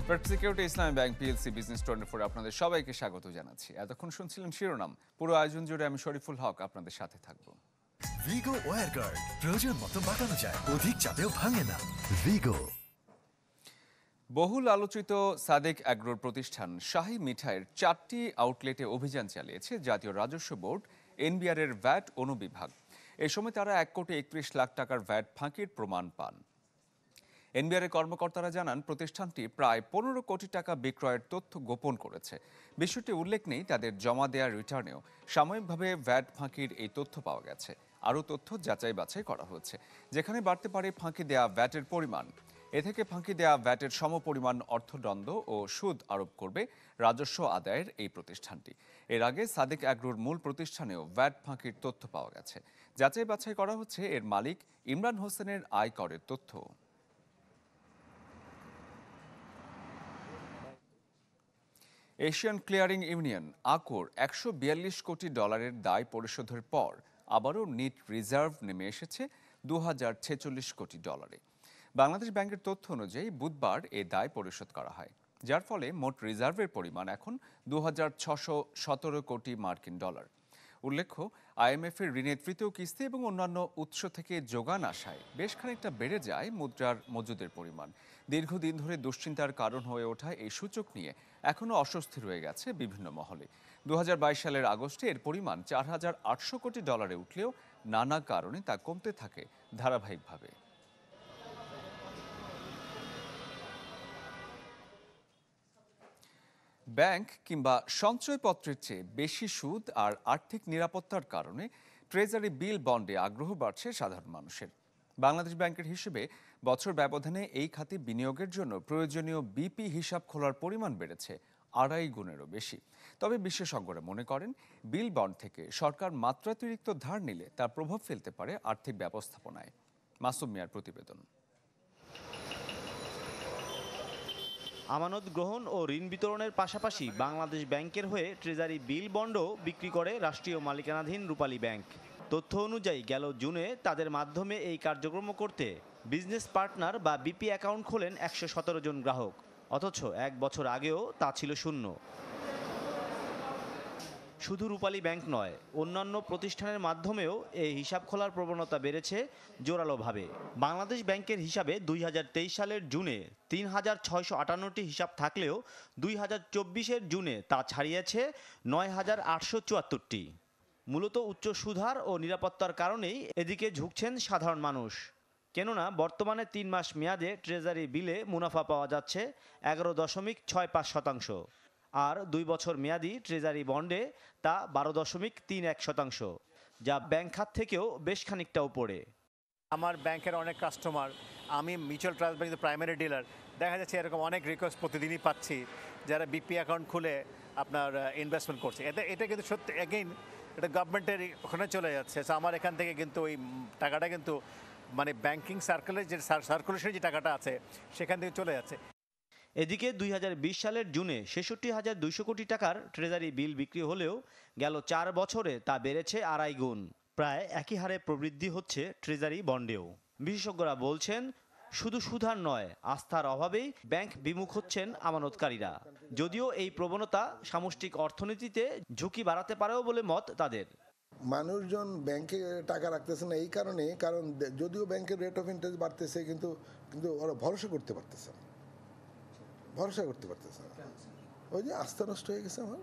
Security Islami bank PLC business 24 আপনাদের সবাইকে স্বাগত জানাচ্ছি। এতক্ষণ শুনছিলেন শিরোনাম। পুরো আয়োজন জুড়ে আমি শরীফুল হক আপনাদের সাথে থাকব। ভিগো ওয়্যার গার্ড প্রয়োজন মতো বাঁকানো যায়, অধিক চাপেও ভাঙে না। ভিগো। বহুল আলোচিত সাদেক অ্যাগ্রোর প্রতিষ্ঠান শাহী মিঠাইয়ের 4টি আউটলেটে অভিযান চালিয়েছে জাতীয় রাজস্ব বোর্ড এনবিআর এর ভ্যাট অনুবিভাগ। এ সময় তারা 1,31,00,000 টাকার ভ্যাট ফাঁকির প্রমাণ পান। এনবিআর এর কর্মকর্তারা জানান, প্রতিষ্ঠানটি প্রায় 15 কোটি টাকা বিক্রয়ের তথ্য গোপন করেছে। বিষয়টি উল্লেখ নেই তাদের জমা দেওয়া রিটার্নেও। সাময়িকভাবে ভ্যাট ফাঁকির এই তথ্য পাওয়া গেছে। আরও তথ্য যাচাই বাছাই করা হচ্ছে, যেখানে বাড়তে পারে ফাঁকি দেয়া ভ্যাটের পরিমাণ। এ থেকে ফাঁকি দেয়া ভ্যাটের সমপরিমাণ অর্থদণ্ড ও সুদ আরোপ করবে রাজস্ব আদায়ের এই প্রতিষ্ঠানটি। এর আগে সাদেক অ্যাগ্রোর মূল প্রতিষ্ঠানেও ভ্যাট ফাঁকির তথ্য পাওয়া গেছে। যাচাই বাছাই করা হচ্ছে এর মালিক ইমরান হোসেনের আয়করের তথ্য। এশিয়ান ক্লিয়ারিং ইউনিয়ন আকর $142 কোটি দায় পরিশোধের পর আবারও নিট রিজার্ভ নেমে এসেছে $2,046 কোটি। বাংলাদেশ ব্যাংকের তথ্য অনুযায়ী বুধবার এ দায় পরিশোধ করা হয়, যার ফলে মোট রিজার্ভের পরিমাণ এখন $2,617 কোটি মার্কিন ডলার। উল্লেখ্য, আইএমএফ এর ঋণের তৃতীয় কিস্তি এবং অন্যান্য উৎস থেকে যোগান আসায় বেশ খানিকটা বেড়ে যায় মুদ্রার মজুদের পরিমাণ। দীর্ঘদিন ধরে দুশ্চিন্তার কারণ হয়ে ওঠা এই সূচক নিয়ে এখনও অস্বস্তি রয়ে গেছে বিভিন্ন মহলে। 2022 সালের আগস্টে এর পরিমাণ $4,800 কোটি উঠলেও নানা কারণে তা কমতে থাকে ধারাবাহিকভাবে। ব্যাংক কিংবা সঞ্চয়পত্রের চেয়ে বেশি সুদ আর আর্থিক নিরাপত্তার কারণে ট্রেজারি বিল বন্ডে আগ্রহ বাড়ছে সাধারণ মানুষের। বাংলাদেশ ব্যাংকের হিসেবে বছর ব্যবধানে এই খাতে বিনিয়োগের জন্য প্রয়োজনীয় বিপি হিসাব খোলার পরিমাণ বেড়েছে 2.5 গুণেরও বেশি। তবে বিশেষজ্ঞরা মনে করেন, বিল বন্ড থেকে সরকার মাত্রাতিরিক্ত ধার নিলে তার প্রভাব ফেলতে পারে আর্থিক ব্যবস্থাপনায়। মাসুম মিয়ার প্রতিবেদন। আমানত গ্রহণ ও ঋণ বিতরণের পাশাপাশি বাংলাদেশ ব্যাংকের হয়ে ট্রেজারি বিল বন্ডও বিক্রি করে রাষ্ট্রীয় মালিকানাধীন রূপালী ব্যাংক। তথ্য অনুযায়ী গেল জুনে তাদের মাধ্যমে এই কার্যক্রম করতে বিজনেস পার্টনার বা বিপি অ্যাকাউন্ট খোলেন 117 জন গ্রাহক, অথচ এক বছর আগেও তা ছিল শূন্য। শুধু রূপালী ব্যাংক নয়, অন্যান্য প্রতিষ্ঠানের মাধ্যমেও এই হিসাব খোলার প্রবণতা বেড়েছে জোরালোভাবে। বাংলাদেশ ব্যাংকের হিসাবে 2023 সালের জুনে 3,658টি হিসাব থাকলেও 2024-এর জুনে তা ছাড়িয়েছে 9,874টি। মূলত উচ্চ সুদহার ও নিরাপত্তার কারণেই এদিকে ঝুঁকছেন সাধারণ মানুষ। কেননা বর্তমানে 3 মাস মেয়াদে ট্রেজারি বিলে মুনাফা পাওয়া যাচ্ছে 11.65%, আর 2 বছর মেয়াদি ট্রেজারি বন্ডে তা 12.31%, যা ব্যাংক খাত থেকেও বেশ খানিকটা উপরে। আমার ব্যাংকের অনেক কাস্টমার, আমি মিউচুয়াল ট্রাস্ট ব্যাংকের প্রাইমারি ডিলার, দেখা যাচ্ছে এরকম অনেক রিকোয়েস্ট প্রতিদিনই পাচ্ছি যারা বিপি অ্যাকাউন্ট খুলে আপনার ইনভেস্টমেন্ট করছে। এটা কিন্তু সত্যি এগেইন এটা গভর্নমেন্টের ওখানে চলে যাচ্ছে। সো আমার এখান থেকে কিন্তু ওই টাকাটা কিন্তু মানে ব্যাংকিং সার্কেলের যে সার্কুলেশনের যে টাকাটা আছে সেখান থেকে চলে যাচ্ছে। এদিকে 2020 সালের জুনে 66,200 কোটি টাকার ট্রেজারি বিল বিক্রি হলেও গেল 4 বছরে তা বেড়েছে 2.5 গুণ। প্রায় একই হারে প্রবৃদ্ধি হচ্ছে ট্রেজারি বন্ডেও। বিশেষজ্ঞরা বলছেন, শুধু সুধার নয়, আস্থার অভাবেই ব্যাংক বিমুখ হচ্ছেন আমানতকারীরা। যদিও এই প্রবণতা সামষ্টিক অর্থনীতিতে ঝুঁকি বাড়াতে পারেও বলে মত তাদের। মানুষজন ব্যাংকে টাকা রাখতেছে না এই কারণে, কারণ যদিও ব্যাংকের রেট অফ ইন্টারেস্ট বাড়তেছে কিন্তু ওরা ভরসা করতে পারতেছে না। ওই যে আস্থা নষ্ট হয়ে গেছে আমার।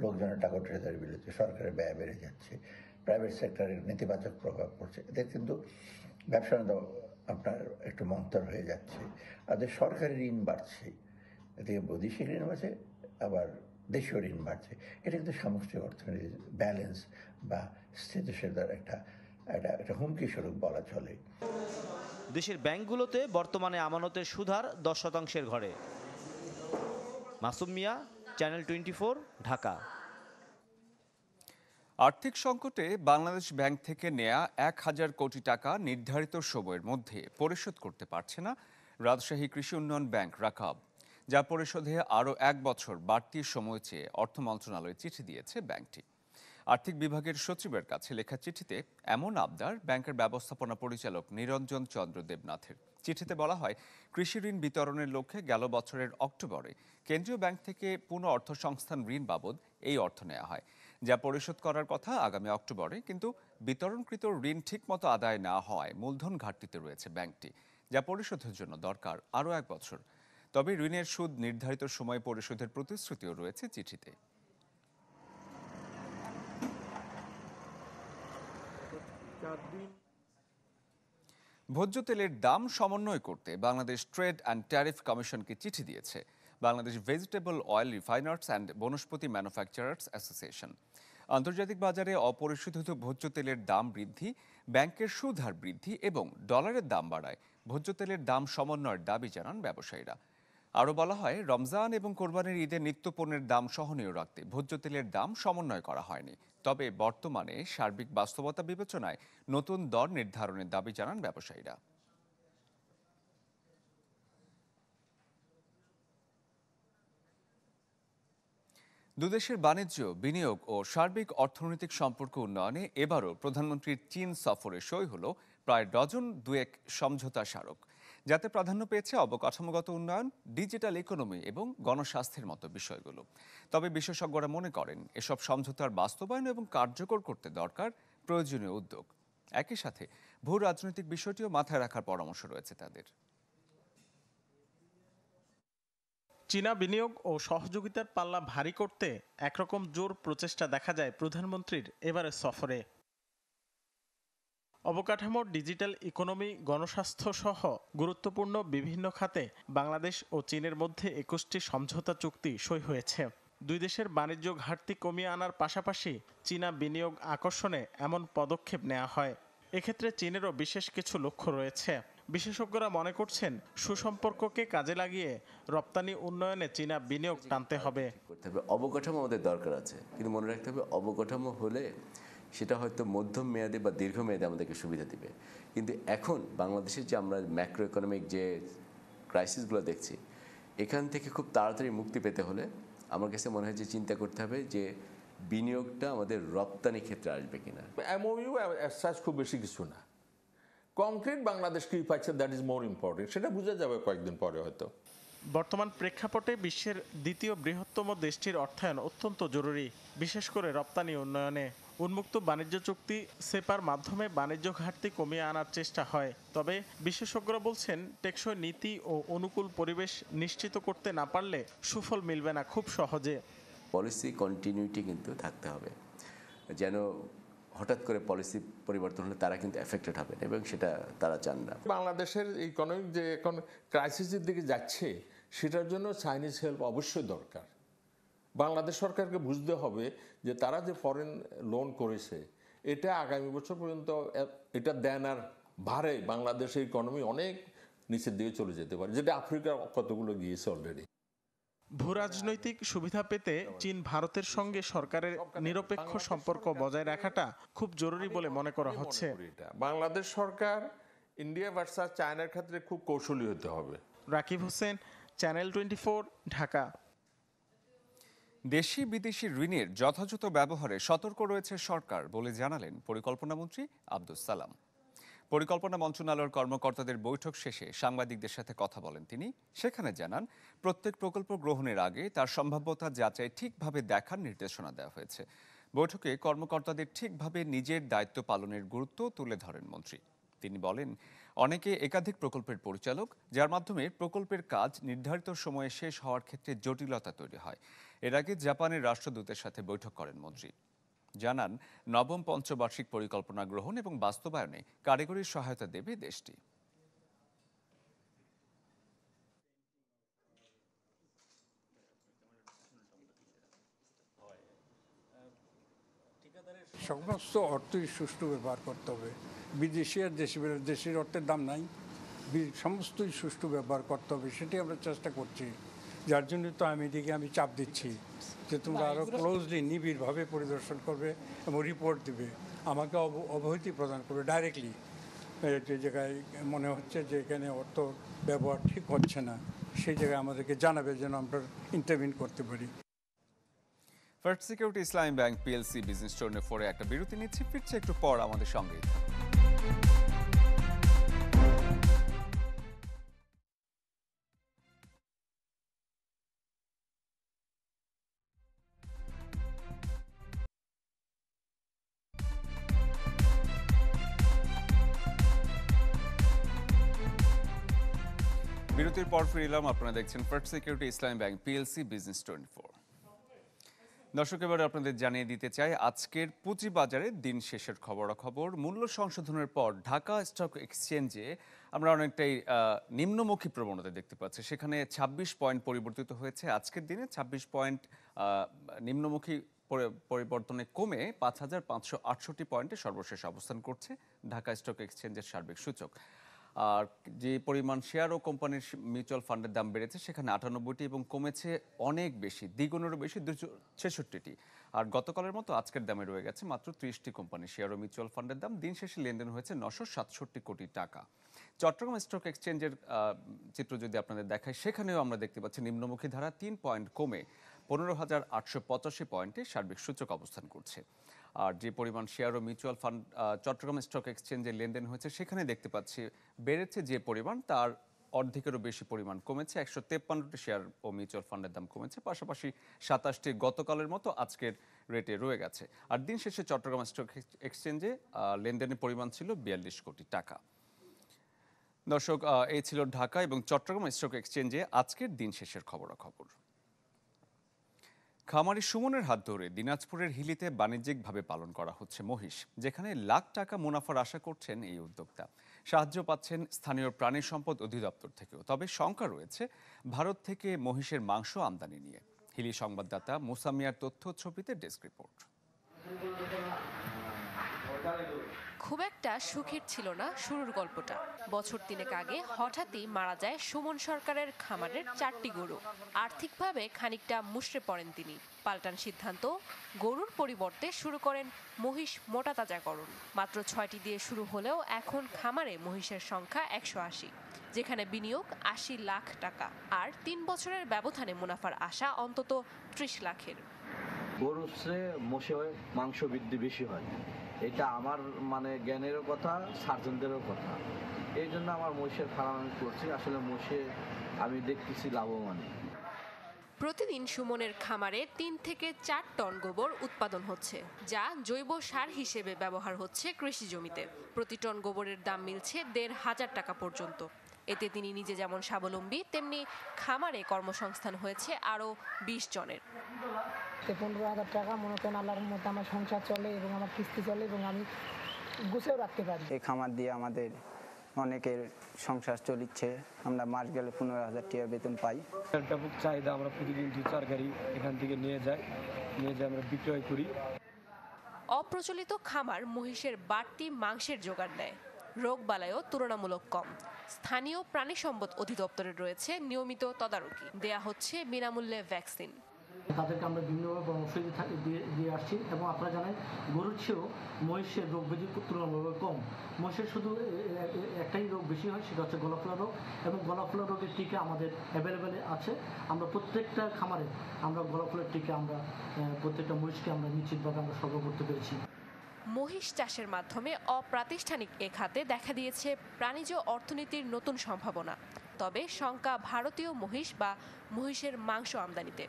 লোকজনের টাকা ট্রেজারি বিলেতে সরকারের ব্যয় বেড়ে যাচ্ছে, প্রাইভেট সেক্টরের নেতিবাচক প্রভাব পড়ছে। এতে কিন্তু ব্যবসা আপনার একটু মন্তর হয়ে যাচ্ছে। আর সরকারি ঋণ বাড়ছে, এদিকে বৈদেশিক ঋণ বাড়ছে, আবার দেশীয় ঋণ বাড়ছে। এটা কিন্তু সামষ্টিক অর্থনীতির ব্যালেন্স বা স্থিতিশীলতার একটা হুমকি স্বরূপ বলা চলে। দেশের ব্যাংকগুলোতে বর্তমানে আমানতের সুদহার 10% ঘরে। মাসুম মিয়া, চ্যানেল 24, ঢাকা। আর্থিক সংকটে বাংলাদেশ ব্যাংক থেকে নেয়া 1,000 কোটি টাকা নির্ধারিত সময়ের মধ্যে পরিশোধ করতে পারছে না রাজশাহী কৃষি উন্নয়ন ব্যাংক রাকাব, যা পরিশোধে আরও 1 বছর বাড়তি সময় চেয়ে অর্থ মন্ত্রণালয়ে চিঠি দিয়েছে ব্যাংকটি। আর্থিক বিভাগের সচিবের কাছে লেখা চিঠিতে এমন আবদার ব্যাংকের ব্যবস্থাপনা পরিচালক নিরঞ্জন চন্দ্র দেবনাথের। চিঠিতে বলা হয়, কৃষি ঋণ বিতরণের লক্ষ্যে গেল বছরের অক্টোবরে কেন্দ্রীয় ব্যাংক থেকে পুনঃ অর্থ সংস্থান ঋণ বাবদ এই অর্থ নেওয়া হয়, যা পরিশোধ করার কথা আগামী অক্টোবরে। কিন্তু বিতরণকৃত ঋণ ঠিকমতো আদায় না হওয়ায় মূলধন ঘাটতিতে রয়েছে ব্যাংকটি, যা পরিশোধের জন্য দরকার আরও 1 বছর। তবে ঋণের সুদ নির্ধারিত সময়ে পরিশোধের প্রতিশ্রুতিও রয়েছে চিঠিতে। ভোজ্য তেলের দাম সমন্বয় করতে বাংলাদেশ ট্রেড অ্যান্ড ট্যারিফ কমিশনকে চিঠি দিয়েছে Bangladesh vegetable oil refiners and Vanaspati manufacturers association. আন্তর্জাতিক বাজারে অপরিশোধিত ভোজ্য তেলের দাম বৃদ্ধি, ব্যাংকের সুদ হার বৃদ্ধি এবং ডলারের দাম বাড়ায় ভোজ্য তেলের দাম সমন্বয়ের দাবি জানান ব্যবসায়ীরা। আরও বলা হয়, রমজান এবং কোরবানির ঈদে নিত্যপণ্যের দাম সহনীয় রাখতে ভোজ্য তেলের দাম সমন্বয় করা হয়নি। তবে বর্তমানে সার্বিক বাস্তবতা বিবেচনায় নতুন দর নির্ধারণের দাবি জানান ব্যবসায়ীরা। দুদেশের বাণিজ্য, বিনিয়োগ ও সার্বিক অর্থনৈতিক সম্পর্ক উন্নয়নে এবারও প্রধানমন্ত্রীর চীন সফরে সই হল প্রায় ডজন দুয়েক সমঝোতা স্মারক, যাতে প্রাধান্য পেয়েছে অবকাঠামোগত উন্নয়ন, ডিজিটাল ইকোনমি এবং গণস্বাস্থ্যের মতো বিষয়গুলো। তবে বিশেষজ্ঞরা মনে করেন, এসব সমঝোতার বাস্তবায়ন এবং কার্যকর করতে দরকার প্রয়োজনীয় উদ্যোগ। একই সাথে ভূ রাজনৈতিক বিষয়টিও মাথায় রাখার পরামর্শ রয়েছে তাদের। চীনা বিনিয়োগ ও সহযোগিতার পাল্লা ভারী করতে একরকম জোর প্রচেষ্টা দেখা যায় প্রধানমন্ত্রীর এবারের সফরে। অবকাঠামো, ডিজিটাল ইকোনমি, গণস্বাস্থ্য সহ গুরুত্বপূর্ণ বিভিন্ন খাতে বাংলাদেশ ও চীনের মধ্যে 21টি সমঝোতা চুক্তি সই হয়েছে। দুই দেশের বাণিজ্য ঘাটতি কমিয়ে আনার পাশাপাশি চীনা বিনিয়োগ আকর্ষণে এমন পদক্ষেপ নেওয়া হয়। এক্ষেত্রে চীনেরও বিশেষ কিছু লক্ষ্য রয়েছে। বিশেষজ্ঞরা মনে করছেন, সুসম্পর্ককে কাজে লাগিয়ে রপ্তানি উন্নয়নে চীনা বিনিয়োগ টানতে হবে। অবকাঠামো আমাদের দরকার আছে, কিন্তু মনে রাখতে হবে অবকাঠামো হলে সেটা হয়তো মধ্যম মেয়াদে বা দীর্ঘমেয়াদে আমাদেরকে সুবিধা দিবে। কিন্তু এখন বাংলাদেশের যে আমরা ম্যাক্রো ইকোনমিক যে ক্রাইসিসগুলো দেখছি, এখান থেকে খুব তাড়াতাড়ি মুক্তি পেতে হলে আমার কাছে মনে হয় যে চিন্তা করতে হবে যে বিনিয়োগটা আমাদের রপ্তানি ক্ষেত্রে আসবে কিনা। এমওইউ খুব বেশি কিছু না, কংক্রিট বাংলাদেশ কি পাচ্ছে, দ্যাট ইজ মোর ইম্পর্টেন্ট। সেটা বোঝা যাবে কয়েকদিন পরে হয়তো। বর্তমান প্রেক্ষাপটে বিশ্বের দ্বিতীয় বৃহত্তম দেশটির অর্থায়ন অত্যন্ত জরুরি, বিশেষ করে রপ্তানি উন্নয়নে। উন্মুক্ত বাণিজ্য চুক্তি সেপার মাধ্যমে বাণিজ্য ঘাটতি কমিয়ে আনার চেষ্টা হয়। তবে বিশেষজ্ঞরা বলছেন, টেকসই নীতি ও অনুকূল পরিবেশ নিশ্চিত করতে না পারলে সুফল মিলবে না খুব সহজে। পলিসি কন্টিনিউটি কিন্তু থাকতে হবে, যেন হঠাৎ করে পলিসি পরিবর্তন হলে তারা কিন্তু এফেক্টেড হবে এবং সেটা তারা চান না। বাংলাদেশের ইকোনমিক যে এখন ক্রাইসিসের দিকে যাচ্ছে, সেটার জন্য চাইনিজ হেল্প অবশ্যই দরকার। বাংলাদেশ সরকারকে বুঝতে হবে যে তারা যে ফরেন লোন করেছে, এটা আগামী বছর পর্যন্ত এটা দেন আর ভারে বাংলাদেশের ইকোনমি অনেক নিচের দিকে চলে যেতে পারে, যেটা আফ্রিকার কতগুলো গিয়েছে অলরেডি। ভূরাজনৈতিক সুবিধা পেতে চীন ভারতের সঙ্গে সরকারের নিরপেক্ষ সম্পর্ক বজায় রাখাটা খুব জরুরি বলে মনে করা হচ্ছে। বাংলাদেশ সরকার ইন্ডিয়া ভার্সাস চায়নার ক্ষেত্রে খুব কৌশলী হতে হবে। রাকিব হোসেন, চ্যানেল 24, ঢাকা। দেশি বিদেশি ঋণের যথাযথ ব্যবহারে সতর্ক রয়েছে সরকার বলে জানালেন পরিকল্পনামন্ত্রী আব্দুস সালাম। পরিকল্পনা মন্ত্রণালয়ের কর্মকর্তাদের বৈঠক শেষে সাংবাদিকদের সাথে কথা বলেন তিনি। সেখানে জানান, প্রত্যেক প্রকল্প গ্রহণের আগে তার সম্ভাব্যতা যাচাই ঠিকভাবে দেখার নির্দেশনা দেওয়া হয়েছে। বৈঠকে কর্মকর্তাদের ঠিকভাবে নিজের দায়িত্ব পালনের গুরুত্ব তুলে ধরেন মন্ত্রী। তিনি বলেন, অনেকে একাধিক প্রকল্পের পরিচালক, যার মাধ্যমে প্রকল্পের কাজ নির্ধারিত সময়ে শেষ হওয়ার ক্ষেত্রে জটিলতা তৈরি হয়। এর আগে জাপানের রাষ্ট্রদূতের সাথে বৈঠক করেন মন্ত্রী। জানান, নবম পঞ্চবার্ষিক পরিকল্পনা গ্রহণ এবং বাস্তবায়নে কারিগরি সহায়তা দেবে দেশটি। সমস্ত অর্থই সুষ্ঠু ব্যবহার করতে হবে। বিদেশি আর দেশের অর্থের দাম নাই, সমস্তই সুষ্ঠু ব্যবহার করতে হবে, সেটাই আমরা চেষ্টা করছি। যার জন্য তো আমি চাপ দিচ্ছি যে তোমরা আরও ক্লোজলি নিবিড়ভাবে পরিদর্শন করবে এবং রিপোর্ট দেবে, আমাকে অবহিতি প্রদান করবে ডাইরেক্টলি। যে জায়গায় মনে হচ্ছে যে এখানে অর্থ ব্যবহার ঠিক হচ্ছে না, সেই জায়গায় আমাদেরকে জানাবে, যেন আমরা ইন্টারভিন করতে পারি। First security Islami bank PLC business 24-এ একটা বিরতি নিচ্ছি, ফিরছে একটু পর আমাদের সঙ্গে। বিরতির পর ফিরলাম, আপনারা দেখছেন first security Islami bank PLC business 24। দর্শক, এবারে আপনাদের জানিয়ে দিতে চাই আজকের পুঁজিবাজারে দিন শেষের খবরাখবর। মূল্য সংশোধনের পর ঢাকা স্টক এক্সচেঞ্জে আমরা অনেকটাই নিম্নমুখী প্রবণতা দেখতে পাচ্ছি। সেখানে 26 পয়েন্ট পরিবর্তিত হয়েছে আজকের দিনে। 26 পয়েন্ট নিম্নমুখী পরিবর্তনে কমে 5568 পয়েন্টে সর্বশেষ অবস্থান করছে ঢাকা স্টক এক্সচেঞ্জের সার্বিক সূচক। আর যে পরিমাণ শেয়ার ও কোম্পানির মিউচুয়াল ফান্ডের দাম বেড়েছে সেখানে 98টি এবং কমেছে অনেক বেশি, দ্বিগুণেরও বেশি, 266টি। আর গতকালের মতো আজকের দামে রয়ে গেছে মাত্র 30টি কোম্পানি শেয়ার ও মিউচুয়াল ফান্ডের দাম। দিন শেষে লেনদেন হয়েছে 967 কোটি টাকা। চট্টগ্রাম স্টক এক্সচেঞ্জের চিত্র যদি আপনাদের দেখায়, সেখানেও আমরা দেখতে পাচ্ছি নিম্নমুখী ধারা 3 পয়েন্ট কমে 15,885 পয়েন্টে সার্বিক সূচক অবস্থান করছে। আর যে পরিমাণ শেয়ার ও মিউচুয়াল ফান্ড চট্টগ্রাম স্টক এক্সচেঞ্জে লেনদেন হয়েছে সেখানে দেখতে পাচ্ছি বেড়েছে যে পরিমাণ, তার অর্ধেকেরও বেশি পরিমাণ কমেছে। 153টি শেয়ার ও মিউচুয়াল ফান্ডের দাম কমেছে, পাশাপাশি 27টি গতকালের মতো আজকের রেটে রয়ে গেছে। আর দিন শেষে চট্টগ্রাম স্টক এক্সচেঞ্জে লেনদেনের পরিমাণ ছিল 42 কোটি টাকা। দর্শক, এই ছিল ঢাকা এবং চট্টগ্রাম স্টক এক্সচেঞ্জে আজকের দিন শেষের খবরাখবর। খামারি সুমনের হাত ধরে দিনাজপুরের হিলিতে বাণিজ্যিকভাবে পালন করা হচ্ছে মহিষ, যেখানে লাখ টাকা মুনাফার আশা করছেন এই উদ্যোক্তা। সাহায্য পাচ্ছেন স্থানীয় প্রাণী সম্পদ অধিদপ্তর থেকেও। তবে শঙ্কা রয়েছে ভারত থেকে মহিষের মাংস আমদানি নিয়ে। হিলি সংবাদদাতা মুসামিয়ার তথ্য ছবিতে ডেস্ক রিপোর্ট। খুব একটা সুখের ছিল না শুরুর গল্পটা। বছর 3 আগে হঠাৎই মারা যায় সুমন সরকারের খামারের 4টি গরু। আর্থিকভাবে খানিকটা মুষড়ে পড়েন তিনি। পাল্টান সিদ্ধান্ত, গরুর পরিবর্তে শুরু করেন মহিষ মোটা তাজাকরণ। মাত্র 6টি দিয়ে শুরু হলেও এখন খামারে মহিষের সংখ্যা 180, যেখানে বিনিয়োগ 80 লাখ টাকা। আর 3 বছরের ব্যবধানে মুনাফার আশা অন্তত 30 লাখের। গরুর চেয়ে মোষে মাংস বৃদ্ধি বেশি হয়, এটা আমার জ্ঞানেরও কথা, সার্জনদেরও কথা। এই জন্য আমার মহিষের ফার্ম আমি করছি। আসলে মোষে আমি দেখতেছি লাভবান। প্রতিদিন সুমনের খামারে 3 থেকে 4 টন গোবর উৎপাদন হচ্ছে, যা জৈব সার হিসেবে ব্যবহার হচ্ছে কৃষি জমিতে। প্রতি টন গোবরের দাম মিলছে 1,500 টাকা পর্যন্ত। এতে তিনি নিজে যেমন স্বাবলম্বী, তেমনি খামারে কর্মসংস্থান হয়েছে আরও 20 জনের। 15,000 টাকা মনে করেন আল্লাহর মতো আমার সংসার চলে এবং আমার কিস্তি চলে এবং আমি গুছেও রাখতে পারি। এই খামার দিয়ে আমাদের অনেকের সংসার চলছে। আমরা মাস গেলে 15,000 টাকা বেতন পাই। ব্যাপক চাহিদা, আমরা প্রতিদিন 2-4 গাড়ি এখান থেকে নিয়ে যাই আমরা বিক্রয় করি। অপ্রচলিত খামার মহিষের বাড়তি মাংসের জোগাড় দেয়। রোগ বালাইও তুলনামূলক কম। স্থানীয় প্রাণী সম্পদ অধিদপ্তরের রয়েছে নিয়মিত তদারকি। দেয়া হচ্ছে বিনামূল্যে ভ্যাকসিন। তাদেরকে আমরা বিভিন্নভাবে পরামর্শ দিয়ে আসছি এবং আপনারা জানেন গরুর চেয়েও মহিষের রোগ ব্যাধি তুলনামূলক কম। মহিষের শুধু একটাই রোগ বেশি হয়, সেটা হচ্ছে গলাফোলা রোগ, এবং গলাফোলা রোগের টিকা আমাদের অ্যাভেলেবেল আছে। আমরা প্রত্যেকটা খামারে আমরা গলাফোলার টিকা আমরা প্রত্যেকটা মহিষকে আমরা নিশ্চিতভাবে আমরা সরবরাহ করতে পেরেছি। মহিষ চাষের মাধ্যমে অপ্রাতিষ্ঠানিক এ খাতে দেখা দিয়েছে প্রাণীজ অর্থনীতির নতুন সম্ভাবনা। তবে শঙ্কা ভারতীয় মহিষ বা মহিষের মাংস আমদানিতে।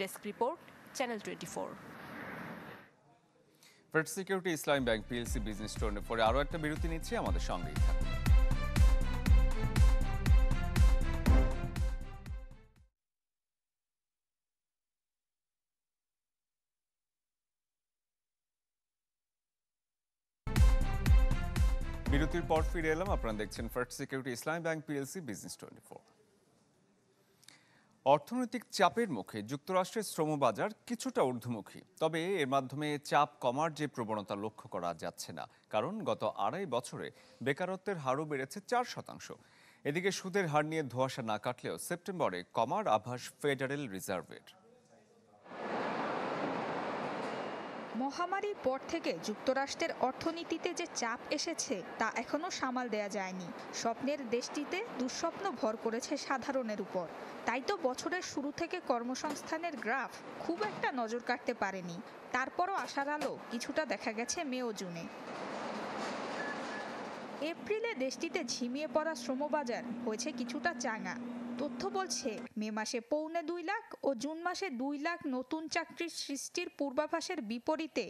Desk report, channel 24। First security Islami bank PLC business 24-এ আরও একটা বিরতি নিচ্ছি, আমাদের সঙ্গেই থাকুন। বিরতির পর ফিরে এলাম, আপনারা দেখছেন first security Islami bank PLC business 24। অর্থনৈতিক চাপের মুখে যুক্তরাষ্ট্রের শ্রমবাজার কিছুটা ঊর্ধ্বমুখী। তবে এর মাধ্যমে চাপ কমার যে প্রবণতা লক্ষ্য করা যাচ্ছে না, কারণ গত 2.5 বছরে বেকারত্বের হারও বেড়েছে 4%। এদিকে সুদের হার নিয়ে ধোঁয়াশা না কাটলেও সেপ্টেম্বরে কমার আভাস ফেডারেল রিজার্ভের। মহামারীর পর থেকে যুক্তরাষ্ট্রের অর্থনীতিতে যে চাপ এসেছে তা এখনো সামাল দেয়া যায়নি। স্বপ্নের দেশটিতে দুঃস্বপ্ন ভর করেছে সাধারণের উপর। তাই তো বছরের শুরু থেকে কর্মসংস্থানের গ্রাফ খুব একটা নজর কাটতে পারেনি। তারপরও আশার আলো কিছুটা দেখা গেছে মে ও জুনে। এপ্রিলে দেশটিতে ঝিমিয়ে পড়া শ্রমবাজার হয়েছে কিছুটা চাঙা। তথ্য বলছে মে মাসে 2.25 লাখ ও জুন মাসে 2 লাখ নতুন চাকরির সৃষ্টির পূর্বাভাসের বিপরীতে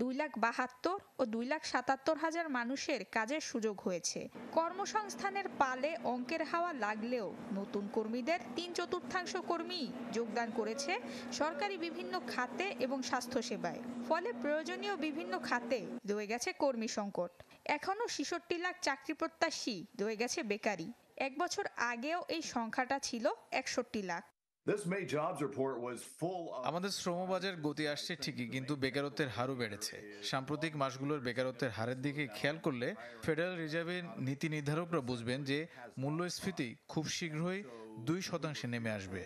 2,72,000 ও 2,77,000 মানুষের কাজের সুযোগ হয়েছে। কর্মসংস্থানের পালে অঙ্কের হাওয়া লাগলেও নতুন কর্মীদের 3/4 কর্মী যোগদান করেছে সরকারি বিভিন্ন খাতে এবং স্বাস্থ্যসেবায়। ফলে প্রয়োজনীয় বিভিন্ন খাতে রয়ে গেছে কর্মী সংকট। এখনও 66 লাখ চাকরি প্রত্যাশী রয়ে গেছে বেকারি। এক বছর আগেও এই সংখ্যাটা ছিল 61 লাখ। আমাদের শ্রমবাজার গতি আসছে ঠিকই, কিন্তু বেকারত্বের হারও বেড়েছে। সাম্প্রতিক মাসগুলোর বেকারত্বের হারের দিকে খেয়াল করলে ফেডারেল রিজার্ভের নীতি নির্ধারকরা বুঝবেন যে মূল্যস্ফীতি খুব শীঘ্রই 2% নেমে আসবে।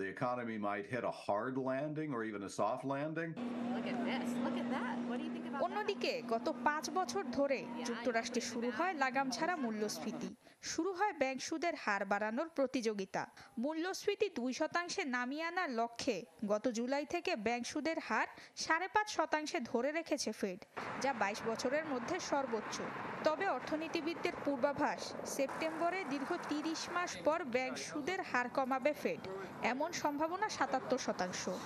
The economy might hit a hard landing or even a soft landing. Look at this. Look at that. What do you think about অন্যদিকে গত 5 বছর ধরে যুক্তরাষ্ট্রে শুরু হয় লাগাম ছাড়া মূল্যস্ফীতি। শুরু হয় ব্যাংক সুদের হার বাড়ানোর প্রতিযোগিতা। মূল্যস্ফীতি 2% নামিয়ে আনার লক্ষ্যে গত জুলাই থেকে ব্যাংক সুদের হার 5.5% ধরে রেখেছে ফেড, যা 22 বছরের মধ্যে সর্বোচ্চ। তবে অর্থনীতিবিদদের পূর্বাভাস, সেপ্টেম্বরে দীর্ঘ 30 মাস পর ব্যাংক সুদের হার কমাবে ফেড, এমন সম্ভাবনা 77%।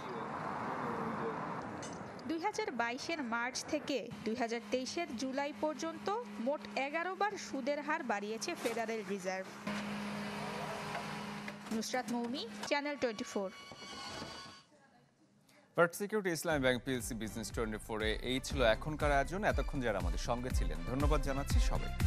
2022-এর মার্চ থেকে 2023-এর জুলাই পর্যন্ত মোট 11 বার সুদের হার বাড়িয়েছে federal reserve. Nusrat Moumi, channel 24। First security Islami bank PLC business 24-এ এই ছিল এখনকার আয়োজন। এতক্ষণ যারা আমাদের সঙ্গে ছিলেন ধন্যবাদ জানাচ্ছি সবাইকে।